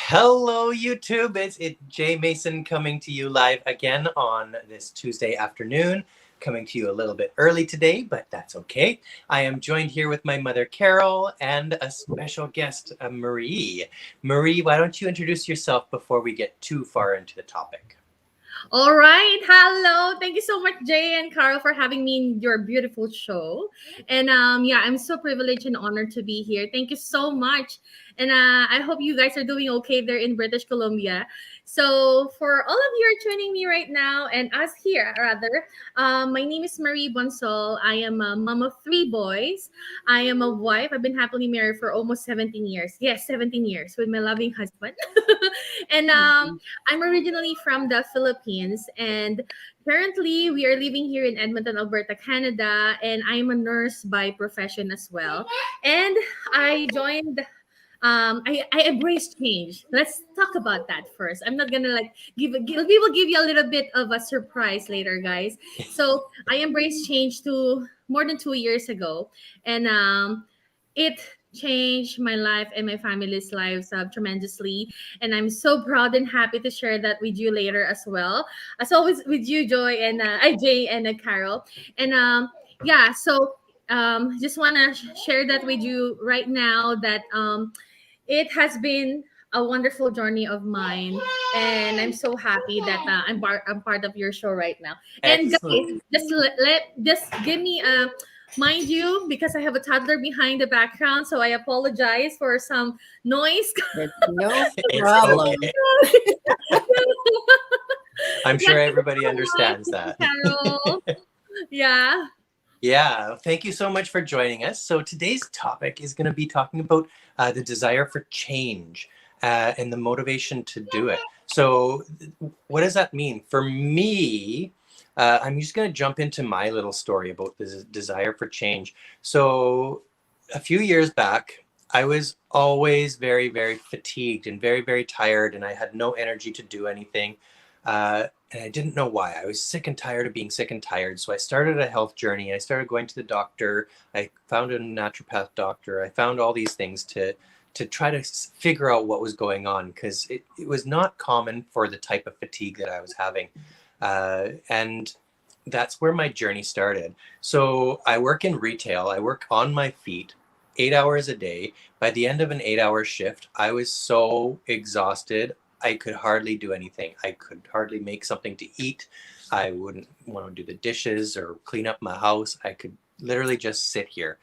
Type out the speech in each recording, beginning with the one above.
Hello, YouTube. It's Jay Mason coming to you live again on this Tuesday afternoon. Coming to you a little bit early today, but that's okay. I am joined here with my mother, Carol, and a special guest, Marie. Marie, why don't you introduce yourself before we get too far into the topic? All right. Hello. Thank you so much, Jay and Carl, for having me in your beautiful show. And yeah, I'm so privileged and honored to be here. Thank you so much. And I hope you guys are doing okay there in British Columbia. So, for all of you who are joining me right now, and us here rather, my name is Marie Bonsol. I am a mom of three boys. I am a wife. I've been happily married for almost 17 years. Yes, 17 years with my loving husband. And I'm originally from the Philippines, and currently we are living here in Edmonton, Alberta, Canada, and I am a nurse by profession as well. And I joined I embrace change. Let's talk about that first. I'm not gonna like we will give you a little bit of a surprise later, guys. So I embraced change to more than 2 years ago, and it changed my life and my family's lives tremendously. And I'm so proud and happy to share that with you later as well. As always, with you, Joy and Jay and Carol. And yeah, so just want to share that with you right now that it has been a wonderful journey of mine, and I'm so happy that I'm part of your show right now. And Excellent. guys, just give me a mind you, because I have a toddler behind the background, so I apologize for some noise. It's no It's problem. okay. I'm Yeah, sure thank you everybody so much, understands that. Carol. Yeah. Yeah, thank you so much for joining us. So today's topic is going to be talking about the desire for change and the motivation to do it. So what does that mean? For me, I'm just going to jump into my little story about this desire for change. So a few years back, I was always very, very fatigued and very, very tired, and I had no energy to do anything. And I didn't know why. I was sick and tired of being sick and tired. So I started a health journey. I started going to the doctor. I found a naturopath doctor. I found all these things to try to figure out what was going on, because it was not common for the type of fatigue that I was having. And that's where my journey started. So I work in retail. I work on my feet 8 hours a day. By the end of an 8 hour shift, I was so exhausted. I could hardly do anything. I could hardly make something to eat. I wouldn't want to do the dishes or clean up my house. I could literally just sit here.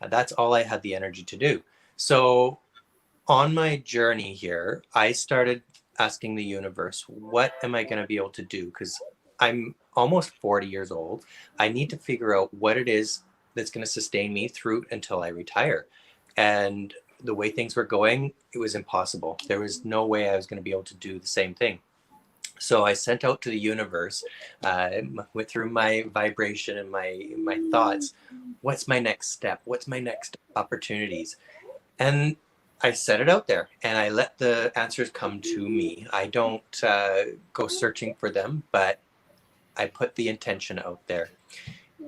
That's all I had the energy to do. So on my journey here, I started asking the universe, what am I going to be able to do? Because I'm almost 40 years old. I need to figure out what it is that's going to sustain me through until I retire. And the way things were going, it was impossible. There was no way I was going to be able to do the same thing. So I sent out to the universe, went through my vibration and my thoughts. What's my next step? What's my next opportunities? And I set it out there, and I let the answers come to me. I don't go searching for them, but I put the intention out there.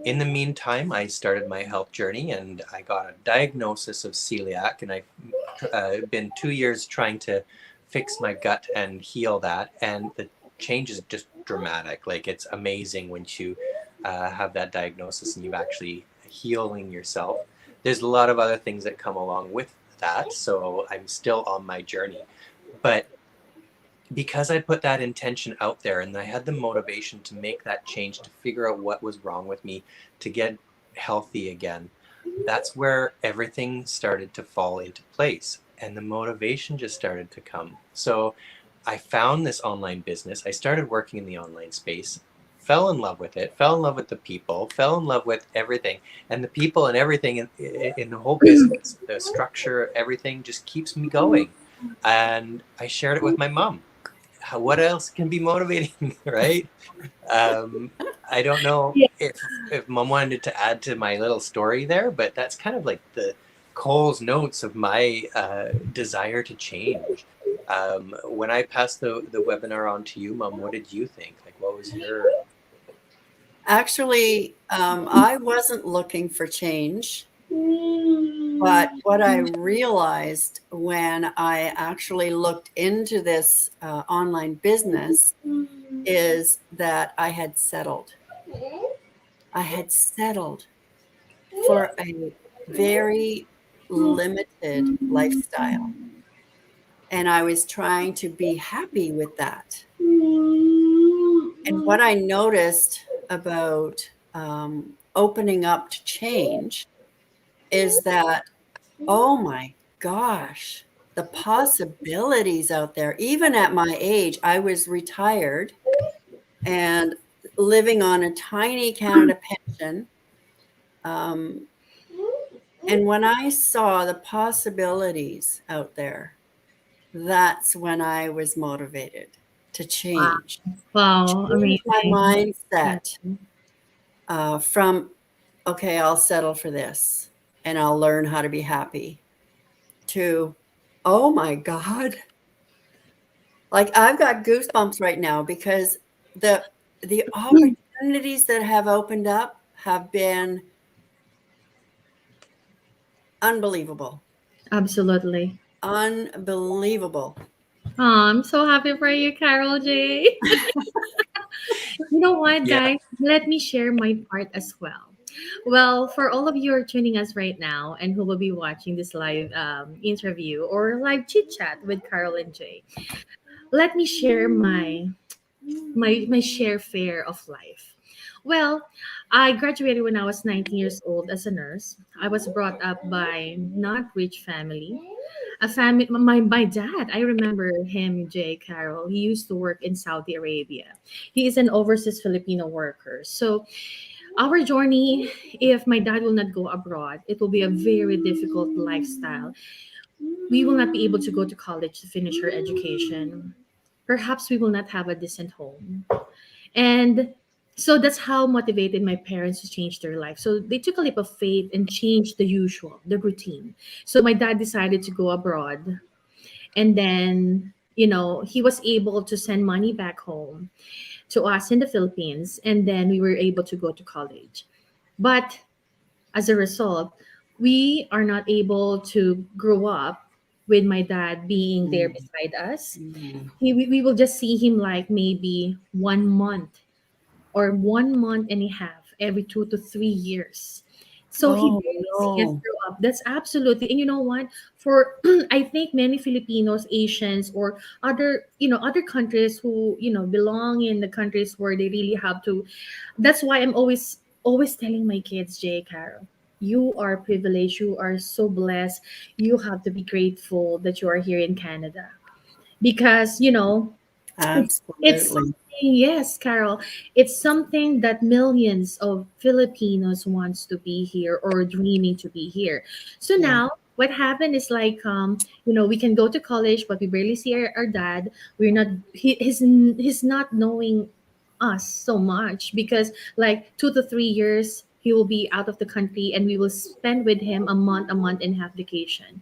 In the meantime, I started my health journey, and I got a diagnosis of celiac, and I've been 2 years trying to fix my gut and heal that. And the change is just dramatic. Like, it's amazing when you have that diagnosis and you've actually healing yourself. There's a lot of other things that come along with that, so I'm still on my journey. But because I put that intention out there and I had the motivation to make that change, to figure out what was wrong with me, to get healthy again, that's where everything started to fall into place. And the motivation just started to come. So I found this online business. I started working in the online space, fell in love with it, fell in love with the people, fell in love with everything. And the people and everything in the whole business, the structure, everything just keeps me going. And I shared it with my mom. What else can be motivating, right? Um, I don't know Yeah. if mom wanted to add to my little story there, but that's kind of like the Cole's notes of my desire to change. When I passed the webinar on to you, mom, what did you think? Like, what was your... Actually, I wasn't looking for change. But what I realized when I actually looked into this online business is that I had settled. I had settled for a very limited lifestyle. And I was trying to be happy with that. And what I noticed about opening up to change is that, oh my gosh, the possibilities out there, even at my age, I was retired and living on a tiny Canada pension. Um, and when I saw the possibilities out there, that's when I was motivated to Wow. change, Wow. change my Amazing. Yeah. mindset from, okay, I'll settle for this and I'll learn how to be happy, to, oh my God, like I've got goosebumps right now because the the opportunities that have opened up have been unbelievable. Absolutely. Unbelievable. Oh, I'm so happy for you, Carol J. You know what, Yeah. guys? Let me share my part as well. Well, for all of you who are tuning us right now and who will be watching this live interview or live chit chat with Carol and Jay, let me share my share fare of life. Well, I graduated when I was 19 years old as a nurse. I was brought up by not rich family. A family, my dad, I remember him, Jay Carroll. He used to work in Saudi Arabia. He is an overseas Filipino worker. So our journey, if my dad will not go abroad, it will be a very difficult lifestyle. We will not be able to go to college to finish her education. Perhaps we will not have a decent home. And so that's how motivated my parents to change their life. So they took a leap of faith and changed the usual, the routine. So my dad decided to go abroad. And then, he was able to send money back home to us in the Philippines. And then we were able to go to college. But as a result, we are not able to grow up with my dad being there Mm, beside us. mm. We will just see him like maybe 1 month or 1 month and a half every 2 to 3 years. So he Oh barely see us no. grow up. That's absolutely, and you know what? For I think many Filipinos, Asians, or other countries who belong in the countries where they really have to. That's why I'm always telling my kids, Jay, Carol, you are privileged. You are so blessed. You have to be grateful that you are here in Canada because it's Absolutely. something, yes, Carol. It's something that millions of Filipinos wants to be here or dreaming to be here. So Yeah. now what happened is like we can go to college but we barely see our dad. We're not he's not knowing us so much because like 2 to 3 years he will be out of the country and we will spend with him a month and a half vacation.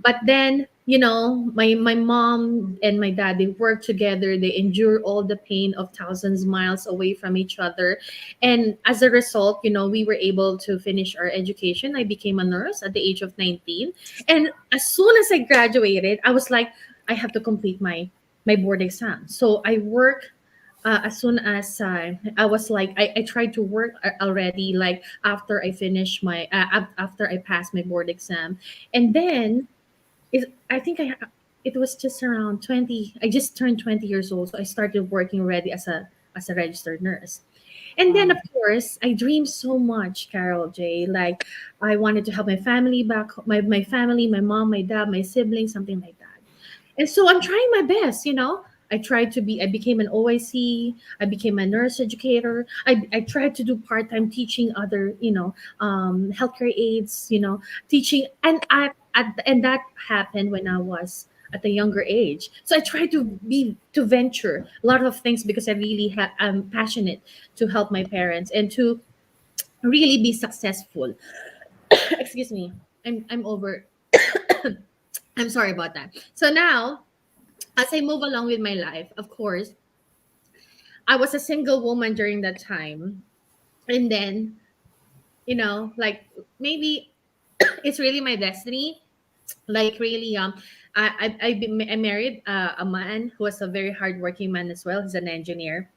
But then my mom and my dad, they work together, they endure all the pain of thousands miles away from each other, and as a result, we were able to finish our education. I became a nurse at the age of 19, and as soon as I graduated, I was like, I have to complete my board exam. So I work as soon as I was like, I tried to work already, like after I finished after I passed my board exam. And then I think it was just around 20. I just turned 20 years old, so I started working already as a registered nurse. And then Wow. of course, I dreamed so much, Carol J. Like I wanted to help my family my family, my mom, my dad, my siblings, something like that. And so I'm trying my best. I became an OIC, I became a nurse educator. I tried to do part-time teaching other, healthcare aides, teaching. And that happened when I was at a younger age. So I tried to venture a lot of things because I really I'm passionate to help my parents and to really be successful. Excuse me. I'm over. I'm sorry about that. So now as I move along with my life, of course, I was a single woman during that time. And then, like maybe It's really my destiny. Like really, I married a man who was a very hardworking man as well. He's an engineer,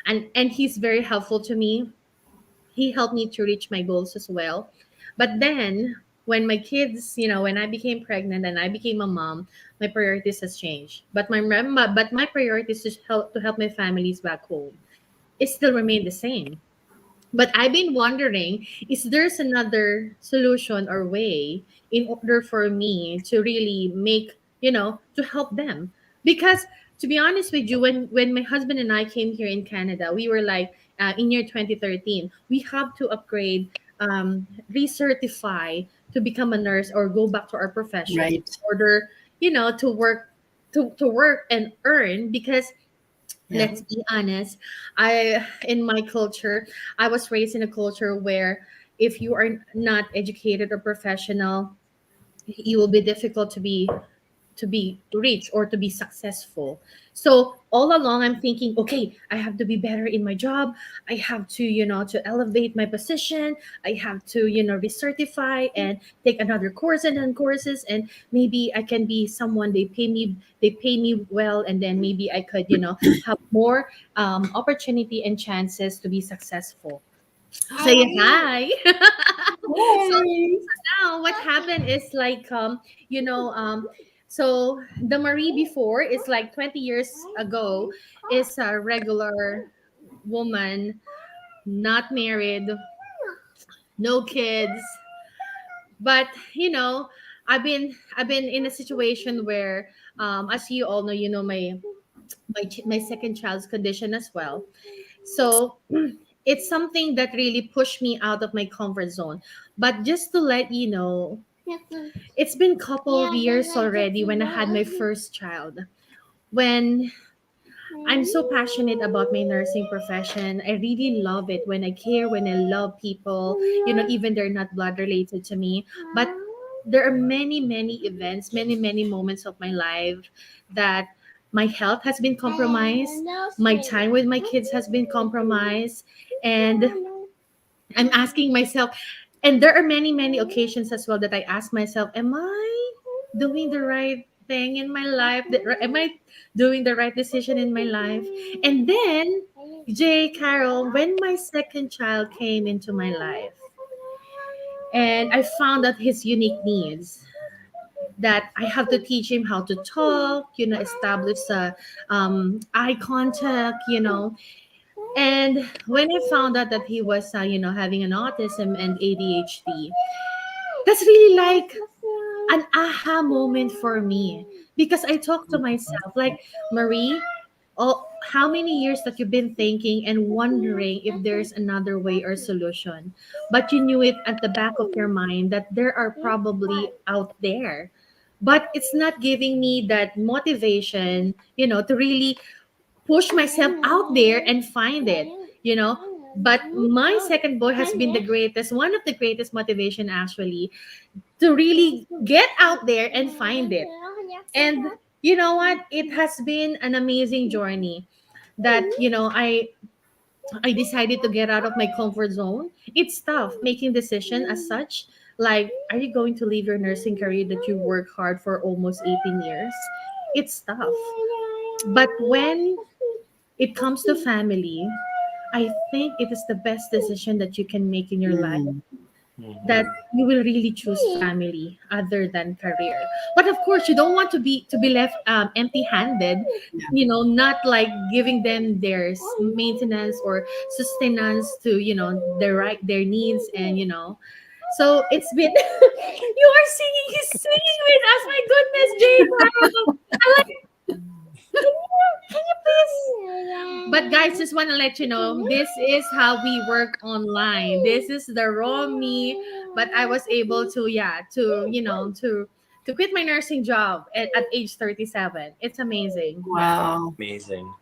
and he's very helpful to me. He helped me to reach my goals as well. But then when my kids, when I became pregnant and I became a mom, my priorities has changed. But my priorities to help my families back home, it still remain the same. But I've been wondering, is there's another solution or way in order for me to really to help them? Because to be honest with you, when my husband and I came here in Canada, we were like, in year 2013, we have to upgrade, recertify to become a nurse or go back to our profession in Right. order, to work, to work and earn. Because Yeah. let's be honest, I in my culture, I was raised in a culture where if you are not educated or professional, it will be difficult to be rich or to be successful. So all along I'm thinking, okay, I have to be better in my job. I have to, to elevate my position. I have to, recertify and take another course and then courses, and maybe I can be someone, they pay me well, and then maybe I could, have more opportunity and chances to be successful. So yeah, hi. so Yay. now what happened is like, so the Marie before is like 20 years ago, is a regular woman, not married, no kids. But I've been in a situation where, as you all know, my second child's condition as well. So it's something that really pushed me out of my comfort zone. But just to let you know, it's been couple of years already when I had my first child. When I'm so passionate about my nursing profession, I really love it when I care, when I love people, even they're not blood related to me. But there are many, many events, many, many moments of my life that my health has been compromised, my time with my kids has been compromised, and I'm asking myself, and there are many, many occasions as well that I ask myself, am I doing the right thing in my life? Am I doing the right decision in my life? And then, Jay, Carol, when my second child came into my life, and I found out his unique needs, that I have to teach him how to talk, establish eye contact, and when I found out that he was, having an autism and ADHD, that's really like an aha moment for me, because I talked to myself like, Marie, oh, how many years that you've been thinking and wondering if there's another way or solution, but you knew it at the back of your mind that there are probably out there, but it's not giving me that motivation, to really push myself out there and find it, but my second boy has been the greatest, one of the greatest motivation actually, to really get out there and find it. And you know what, it has been an amazing journey that, I decided to get out of my comfort zone. It's tough making decision as such, like, are you going to leave your nursing career that you work hard for almost 18 years? It's tough. But when it comes to family, I think it is the best decision that you can make in your life, Mm. that Mhm. you will really choose family other than career. But of course, you don't want to be left empty-handed, Yeah. not like giving them their maintenance or sustenance to, their needs, and So it's been you are singing, he's singing with us. My goodness, Jay Carol. I like, can you please? But guys, just want to let you know, this is how we work online. This is the raw me. But I was able to, yeah, to quit my nursing job at age 37. It's amazing. Yeah. Wow. Amazing.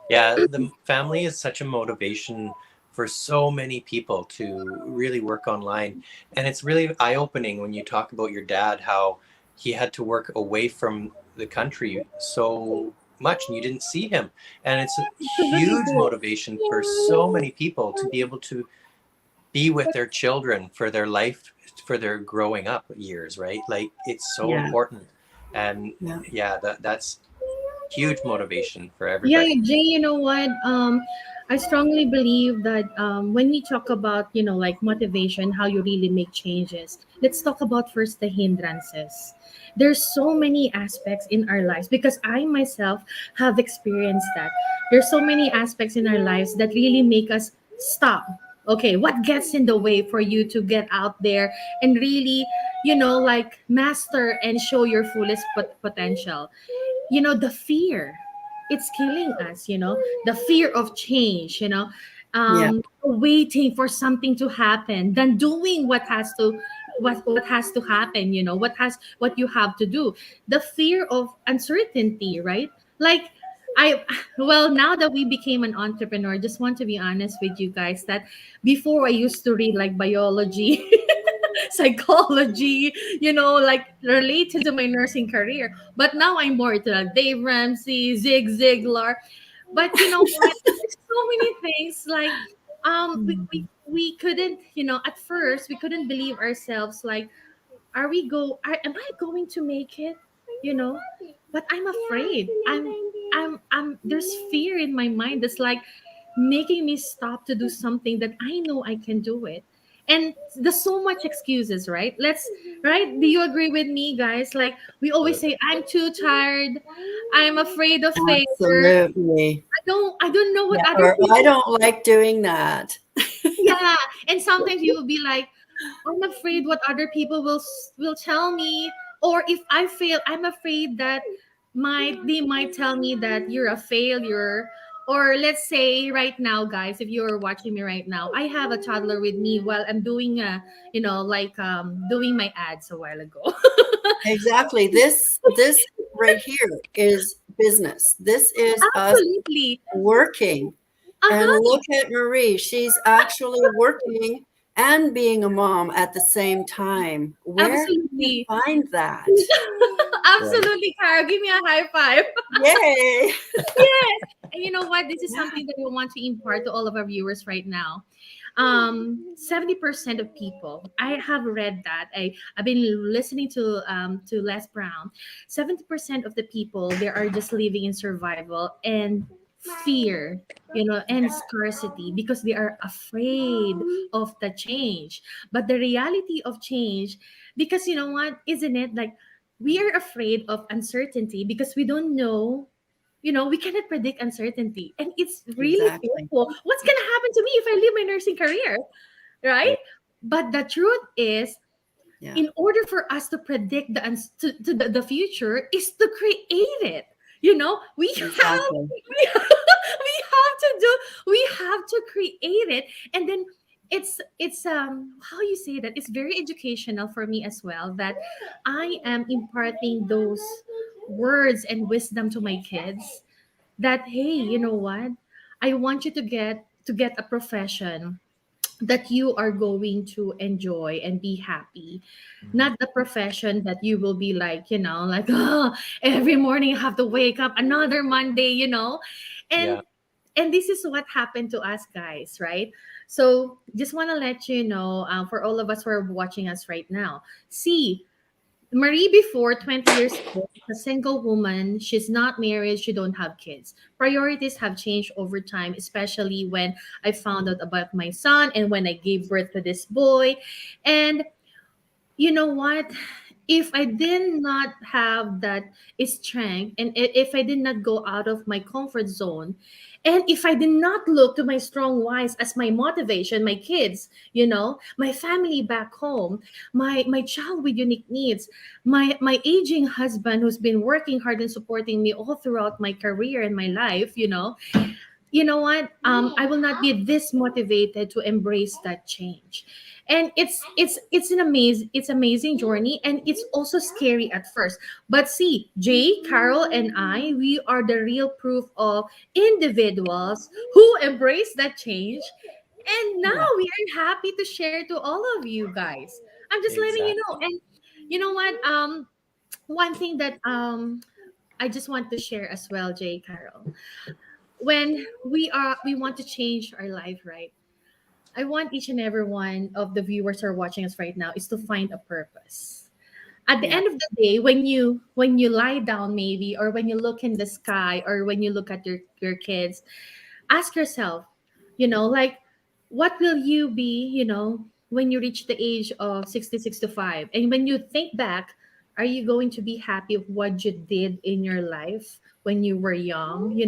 Yeah, the family is such a motivation for so many people to really work online. And it's really eye-opening when you talk about your dad, how he had to work away from the country so much and you didn't see him. And it's a huge motivation for so many people to be able to be with their children for their life for their growing up years, right? Like it's so Yeah. important. And Yeah. yeah, that's huge motivation for Yeah, everybody. Jay, you know what? I strongly believe that when we talk about, like motivation, how you really make changes, let's talk about first the hindrances. There's so many aspects in our lives because I myself have experienced that. There's so many aspects in our lives that really make us stop. Okay, what gets in the way for you to get out there and really, like master and show your fullest potential? The fear, it's killing us, the fear of change, Yeah. waiting for something to happen, then doing what has to happen, what you have to do, the fear of uncertainty, right? Like, I well, now that we became an entrepreneur, just want to be honest with you guys that before I used to read like biology, psychology, like related to my nursing career. But now I'm more to like Dave Ramsey, Zig Ziglar. But you know what? There's so many things like we couldn't, at first we couldn't believe ourselves like am I going to make it? But I'm afraid. I'm there's fear in my mind that's like making me stop to do something that I know I can do it. And there's so much excuses, right? Right? Do you agree with me, guys? Like we always say, I'm too tired. I'm afraid of failure. Absolutely. I don't know what Yeah. other Or I people. don't like doing that. Yeah. And sometimes you will be like, I'm afraid what other people will tell me, or if I fail, I'm afraid that they might tell me that you're a failure. Or let's say right now, guys, if you're watching me right now, I have a toddler with me while I'm doing doing my ads a while ago. Exactly. This right here is business. This is us Absolutely. working. And Uh-huh. look at Marie. She's actually working and being a mom at the same time. Where do you Absolutely. find that? Right. Absolutely, Kara. Give me a high five. Yay. Yes. And you know what? This is something that we want to impart to all of our viewers right now. 70% of people, I have read that. I've been listening to Les Brown. 70% of the people, they are just living in survival and fear, and scarcity because they are afraid of the change. But the reality of change, because you know what, isn't it like we are afraid of uncertainty because we don't know, we cannot predict uncertainty. And it's really Exactly. fearful. What's going to happen to me if I leave my nursing career? Right? Right. But the truth is, Yeah. in order for us to predict the future, is to create it. We have Exactly. we have to do we have to create it. And then it's how you say that, it's very educational for me as well, that I am imparting those words and wisdom to my kids, that hey, you know what, I want you to get a profession that you are going to enjoy and be happy, Mhm. not the profession that you will be like, like, oh, every morning I have to wake up another Monday, and Yeah. and this is what happened to us, guys, right? So just want to let you know, for all of us who are watching us right now, see, Marie before 20 years ago, a single woman. She's not married. She don't have kids. Priorities have changed over time, especially when I found out about my son and when I gave birth to this boy. And you know what? If I did not have that strength, and if I did not go out of my comfort zone, and if I did not look to my strong wise as my motivation, my kids, my family back home, my child with unique needs, my aging husband who's been working hard and supporting me all throughout my career and my life, you know what, I will not be this motivated to embrace that change. And it's amazing journey, and it's also scary at first. But see, Jay, Carol, and I, we are the real proof of individuals who embrace that change, and now Yeah. we are happy to share to all of you guys. I'm just letting you know. Exactly. And you know what, one thing that I just want to share as well, Jay, Carol, when we want to change our life, right? I want each and every one of the viewers who are watching us right now is to find a purpose. At the Yeah. end of the day, when you lie down maybe, or when you look in the sky, or when you look at your kids, ask yourself, like, what will you be, when you reach the age of 60, 65? And when you think back, are you going to be happy of what you did in your life when you were young,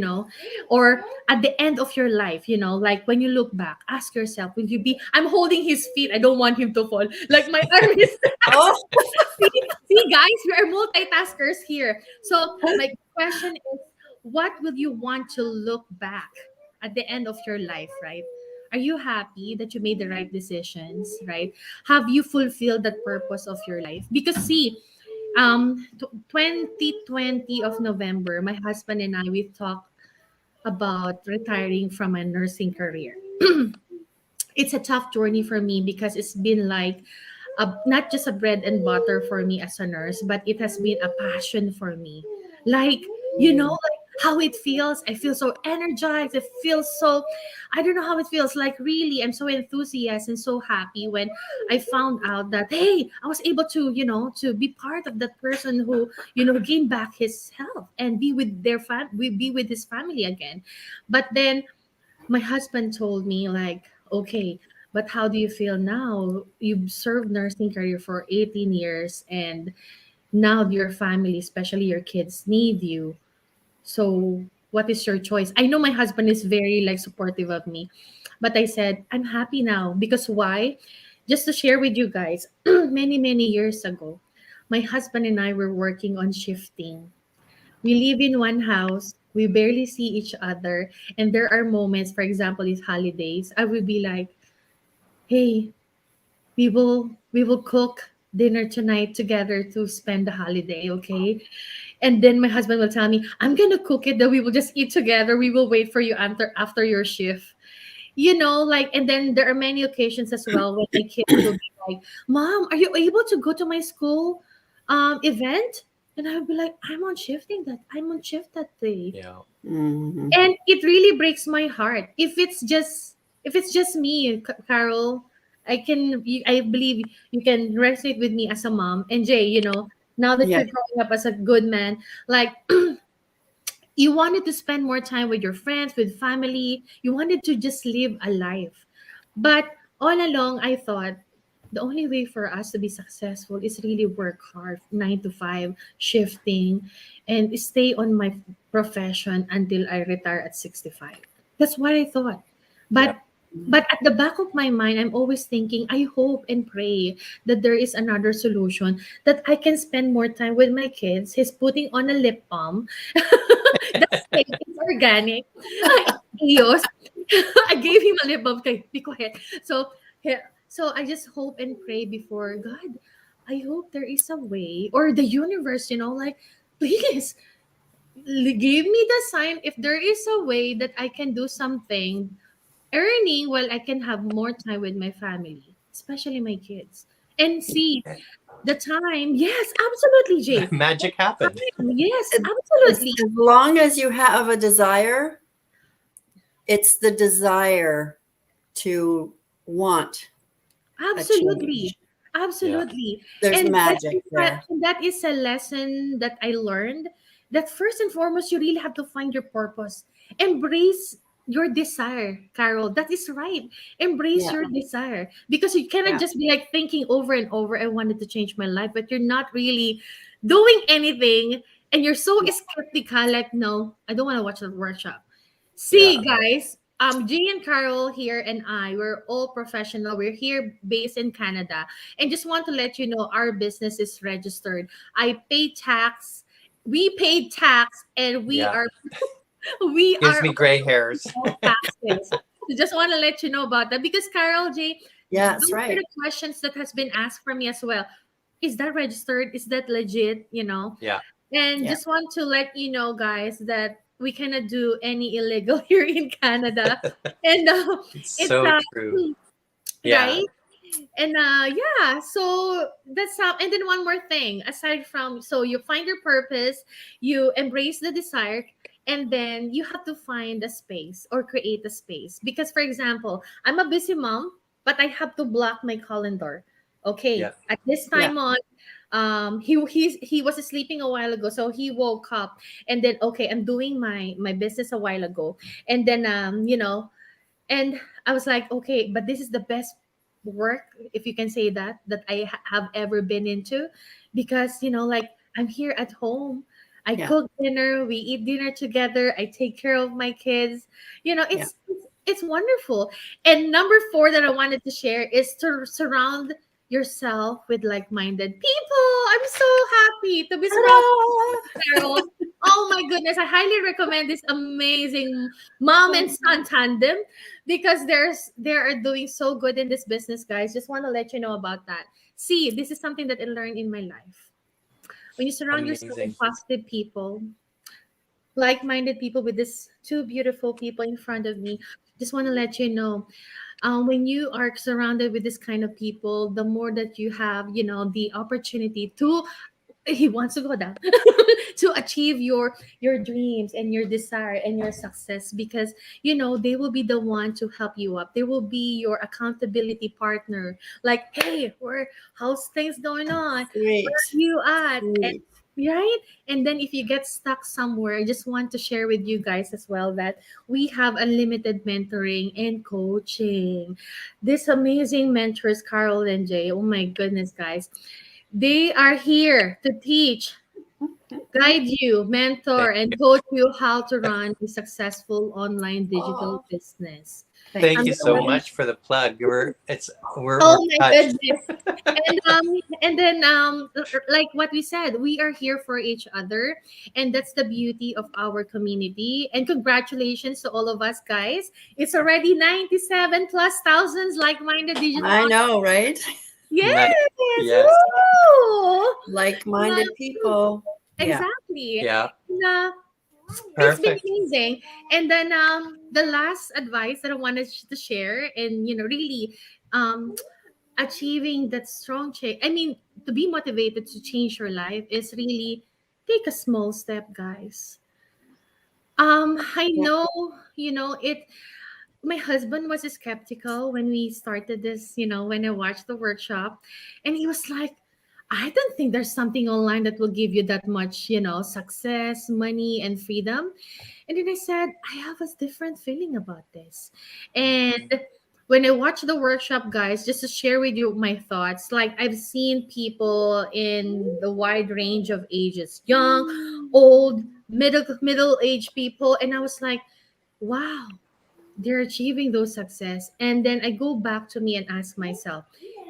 or at the end of your life, like when you look back, ask yourself, will you be, I'm holding his feet, I don't want him to fall, like my arm is Oh, see, guys, we are multitaskers here. So my question is, what will you want to look back at the end of your life, right? Are you happy that you made the right decisions, right? Have you fulfilled that purpose of your life? Because see, 2020 of November, my husband and I, we talked about retiring from a nursing career. It's a tough journey for me because it's been like not just a bread and butter for me as a nurse, but it has been a passion for me. Like, like how it feels. I feel so energized. It feels so, I don't know how it feels. Like, really, I'm so enthusiastic and so happy when I found out that, hey, I was able to, to be part of that person who, gained back his health and be with be with his family again. But then my husband told me, like, okay, but how do you feel now? You've served nursing career for 18 years, and now your family, especially your kids, need you. So what is your choice? I know my husband is very like supportive of me, but I said I'm happy now. Because why? Just to share with you guys, many years ago, my husband and I were working on shifting. We live in one house. We barely see each other. And there are moments, for example, these holidays, I will be like, hey, we will cook dinner tonight together to spend the holiday, okay? And then my husband will tell me, I'm gonna cook it, that we will just eat together. We will wait for you after your shift. Like, and then there are many occasions as well when my kids will be like, Mom, are you able to go to my school event? And I'll be like, I'm on shift that day. Yeah. mhm. And it really breaks my heart if it's just me, Carol. I believe you can resonate with me as a mom. And Jay, now that Yeah. you're growing up as a good man, like, you wanted to spend more time with your friends, with family. You wanted to just live a life. But all along, I thought the only way for us to be successful is really work hard, 9 to 5, shifting, and stay on my profession until I retire at 65. That's what I thought. Yeah. But at the back of my mind, I'm always thinking, I hope and pray that there is another solution, that I can spend more time with my kids. He's putting on a lip balm. That's fake. It's organic. It's Eos. I gave him a lip balm. Okay, be quiet. So, so I just hope and pray before God. I hope there is a way, or the universe, like, please give me the sign if there is a way that I can do something, earning while I can have more time with my family, especially my kids. And see, the time, yes, absolutely, Jay. Magic happened. Yes, As absolutely. long as you have a desire, it's the desire to want a Absolutely. change. Yeah. Absolutely. There's And magic there. that is a lesson that I learned, that first and foremost, you really have to find your purpose. Embrace your desire, Carol. That is right. Embrace Yeah. your desire, because you cannot Yeah. just be like thinking over and over, I wanted to change my life, but you're not really doing anything, and you're so Yeah. skeptical, like, no, I don't want to watch the workshop. Yeah. See, guys, Jay and Carol here and I, we're all professional. We're here based in Canada. And just want to let you know, our business is registered. I pay tax. We pay tax, and we Yeah. are we Gives are me gray hairs. all taxes. So just want to let you know about that, because Carol, Jay, Yeah, those that's are right. the questions that has been asked for me as well. Is that registered? Is that legit? Yeah. And Yeah. just want to let you know, guys, that we cannot do any illegal here in Canada. And It's it's so true. Yeah. right. And yeah, so that's how. And then one more thing, aside from, so you find your purpose, you embrace the desire, And then you have to find a space or create a space. Because, for example, I'm a busy mom, but I have to block my calendar. Yeah. Okay, at this Yeah. time on, he was sleeping a while ago, so he woke up, and then okay, I'm doing my business a while ago, and then and I was like, okay, but this is the best work, if you can say that I have ever been into, because like I'm here at home. I Yeah. cook dinner, we eat dinner together, I take care of my kids. Yeah. It's wonderful. And number four that I wanted to share is to surround yourself with like-minded people. I'm so happy to be surrounded Ta-da! Carol. Oh my goodness, I highly recommend this amazing mom and son tandem because they are doing so good in this business, guys. Just want to let you know about that. See, this is something that I learned in my life. When you surround yourself Amazing. with positive people, like-minded people, with these two beautiful people in front of me, just want to let you know, when you are surrounded with this kind of people, the more that you have, the opportunity to, he wants to go down to achieve your dreams and your desire and your success, because they will be the one to help you up. They will be your accountability partner, like, hey, how's things going on, where Sweet. are you at, and Sweet. right. And then if you get stuck somewhere, I just want to share with you guys as well that we have unlimited mentoring and coaching. These amazing mentors, Carol and Jay, oh my goodness, guys, they are here to teach, guide you, mentor, Thank and you. coach you how to run a successful online digital Oh, business. thank Thank I'm you you so so much. going, much for the plug. We're oh my touched. goodness. And then like what we said, we are here for each other, and that's the beauty of our community. And congratulations to all of us, guys. It's already 97 plus thousands like-minded digital. I know, right? Nice. Yes. Yes. Woo! Like-minded people. Yeah. Exactly. Yeah. And, it's been Perfect. amazing. And then the last advice that I wanted to share, and really achieving that strong change. I mean, to be motivated to change your life is really take a small step, guys. I Yeah. know, it. My husband was skeptical when we started this, when I watched the workshop, and he was like, I don't think there's something online that will give you that much, success, money, and freedom. And then I said, I have a different feeling about this. And when I watched the workshop, guys, just to share with you my thoughts, like I've seen people in the wide range of ages, young, old, middle-aged people, and I was like, wow, they're achieving those success. And then I go back to me and ask myself,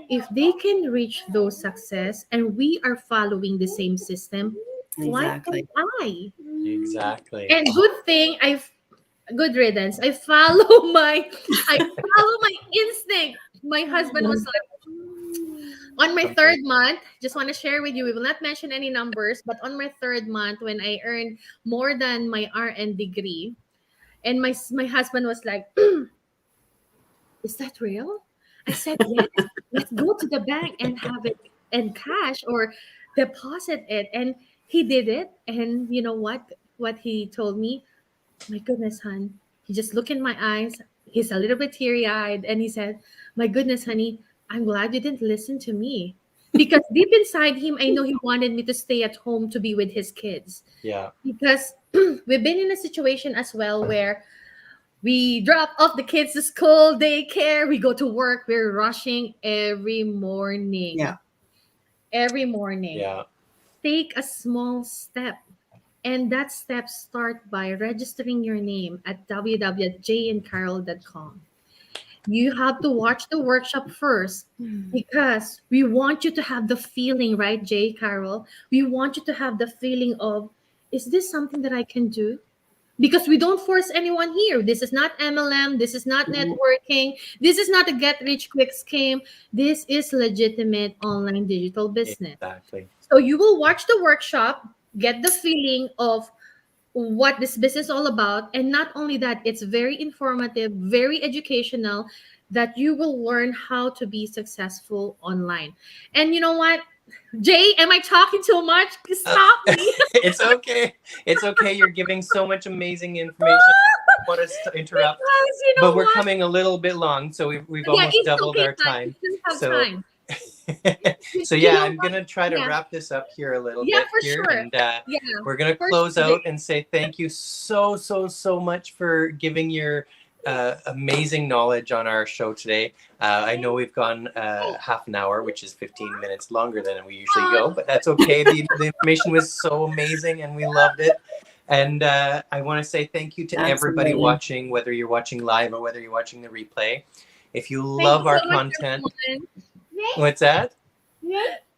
if they can reach those success and we are following the same system, why can't Exactly. I? Exactly. And good thing good riddance. I follow my instinct. My husband was like, on my third Amazing. month, just want to share with you, we will not mention any numbers, but on my third month, when I earned more than my RN degree, and my husband was like, is that real? I said, yes. Let's go to the bank and have it in cash or deposit it. And he did it. And you know what? What he told me, my goodness, hon. He just looked in my eyes. He's a little bit teary eyed. And he said, my goodness, honey, I'm glad you didn't listen to me. Because deep inside him, I know he wanted me to stay at home to be with his kids. Yeah. Because we've been in a situation as well where we drop off the kids to school, daycare, we go to work, we're rushing every Yeah. morning. Every morning. Yeah. Take a small step. And that step start by registering your name at www.jandcarol.com. You have to watch the workshop first because we want you to have the feeling, right, Jay, Carol? We want you to have the feeling of, is this something that I can do? Because we don't force anyone here. This is not MLM. This is not Mhm. networking. This is not a get rich quick scheme. This is legitimate online digital business. Exactly. So you will watch the workshop, get the feeling of what this business is all about. And not only that, it's very informative, very educational, that you will learn how to be successful online. And you know what? Jay, am I talking too much? Stop me. It's okay. It's okay. You're giving so much amazing information. I want us to interrupt, Because you know but we're what? coming a little bit long, so we've Yeah, almost it's doubled okay, our guys. time. We still have So time. so You yeah, know I'm what? gonna try to Yeah. wrap this up here a little Yeah, bit for here, sure. and Yeah, we're gonna for close sure. out and say thank you so much for giving your amazing knowledge on our show today. I know we've gone half an hour, which is 15 minutes longer than we usually go, but that's okay. The information was so amazing, and we loved it. And I want to say thank you to everybody Absolutely. watching, whether you're watching live or whether you're watching the replay. If you Thank love you our so much, content, everyone. what's that?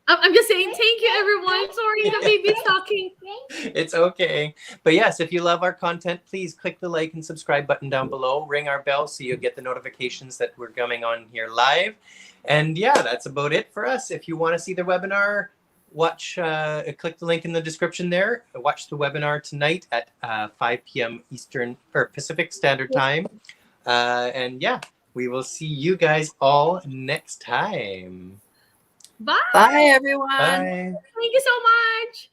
I'm just saying thank you, everyone. Sorry, the baby's talking. It's okay. But yes, if you love our content, please click the like and subscribe button down below. Ring our bell so you'll get the notifications that we're coming on here live. And yeah, that's about it for us. If you want to see the webinar, watch, click the link in the description there. Watch the webinar tonight at 5 p.m. Eastern or Pacific Standard Time. And yeah, we will see you guys all next time. Bye. Bye, everyone. Bye. Thank you so much.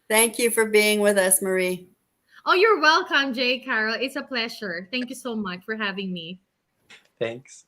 Thank you for being with us, Marie. Oh, you're welcome, Jay, Carol. It's a pleasure. Thank you so much for having me. Thanks.